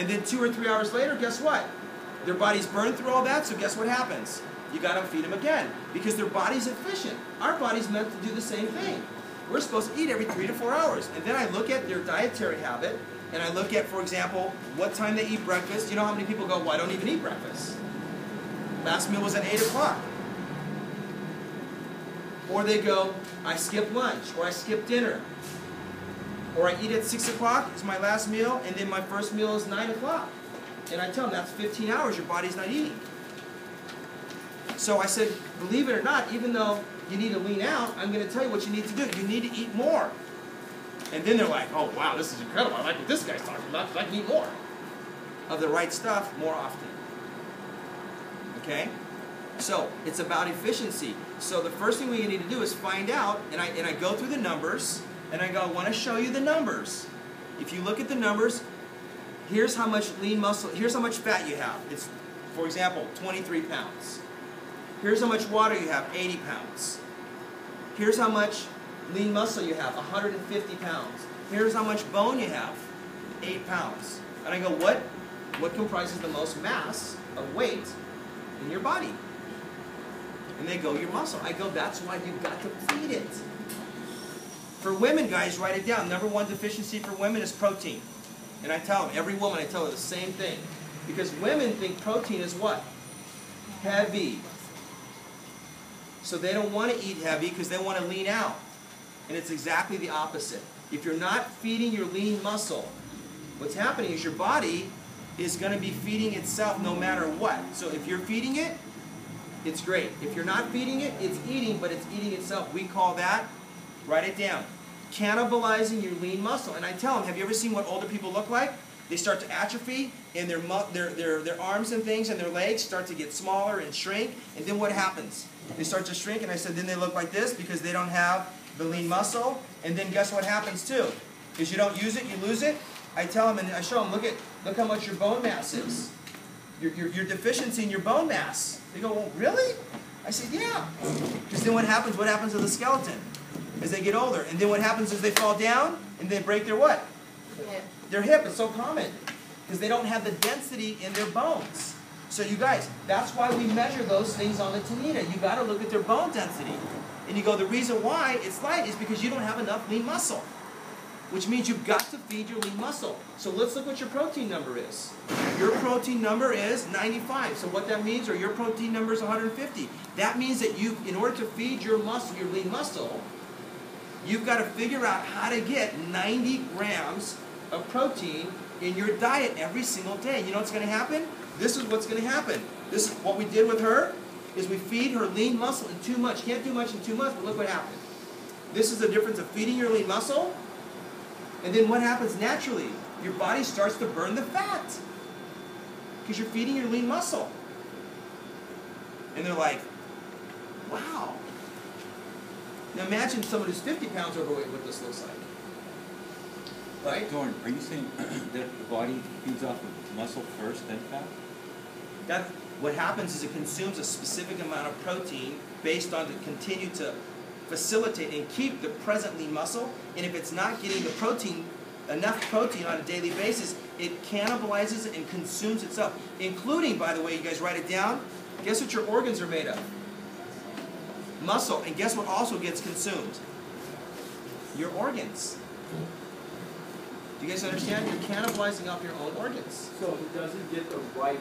And then 2 or 3 hours later, guess what? Their body's burned through all that, so guess what happens? You got to feed them again, because their body's efficient. Our body's meant to do the same thing. We're supposed to eat every 3 to 4 hours. And then I look at their dietary habit, and I look at, for example, what time they eat breakfast. You know how many people go, well, I don't even eat breakfast. Last meal was at 8 o'clock. Or they go, I skip lunch, or I skip dinner. Or I eat at 6 o'clock, it's my last meal, and then my first meal is 9 o'clock. And I tell them, that's 15 hours your body's not eating. So I said, believe it or not, even though you need to lean out, I'm going to tell you what you need to do. You need to eat more. And then they're like, oh, wow, this is incredible. I like what this guy's talking about, because I can eat more of the right stuff more often. Okay? So it's about efficiency. So the first thing we need to do is find out, and I go through the numbers, and I go, I want to show you the numbers. If you look at the numbers, here's how much lean muscle, here's how much fat you have. It's, for example, 23 pounds. Here's how much water you have, 80 pounds. Here's how much lean muscle you have, 150 pounds. Here's how much bone you have, 8 pounds. And I go, what comprises the most mass of weight in your body? And they go, your muscle. I go, that's why you've got to feed it. For women, guys, write it down. Number one deficiency for women is protein. And I tell them, every woman, I tell her the same thing. Because women think protein is what? Heavy. So they don't want to eat heavy because they want to lean out. And it's exactly the opposite. If you're not feeding your lean muscle, what's happening is your body is going to be feeding itself no matter what. So if you're feeding it, it's great. If you're not feeding it, it's eating, but it's eating itself. We call that, write it down, cannibalizing your lean muscle. And I tell them, have you ever seen what older people look like? They start to atrophy, and their arms and things and their legs start to get smaller and shrink. And then what happens? They start to shrink, and I said, then they look like this because they don't have the lean muscle. And then guess what happens too? Because you don't use it, you lose it. I tell them, and I show them, look how much your bone mass is. Your deficiency in your bone mass. They go, well, really? I said, yeah. Because then what happens? What happens to the skeleton as they get older? And then what happens is they fall down and they break their what? Hip. Their hip. It's so common because they don't have the density in their bones. So you guys, that's why we measure those things on the Tanita. You got to look at their bone density. And you go, the reason why it's light is because you don't have enough lean muscle. Which means you've got to feed your lean muscle. So let's look what your protein number is. Your protein number is 95. So what that means, or your protein number is 150. That means that you, in order to feed your muscle, your lean muscle, you've got to figure out how to get 90 grams of protein in your diet every single day. You know what's going to happen? This is what's going to happen. This is what we did with her, is we feed her lean muscle in too much. Can't do much in too much, but look what happened. This is the difference of feeding your lean muscle. And then what happens naturally? Your body starts to burn the fat because you're feeding your lean muscle. And they're like, wow. Now imagine someone who's 50 pounds overweight what this looks like. Right? Doran, are you saying that the body feeds off of muscle first, then fat? What happens is it consumes a specific amount of protein based on to continue to facilitate and keep the present lean muscle, and if it's not getting the protein, enough protein on a daily basis, it cannibalizes it and consumes itself, including, by the way, you guys write it down, guess what your organs are made of? Muscle. And guess what also gets consumed? Your organs. Do you guys understand? You're cannibalizing off your own organs. So it doesn't get the right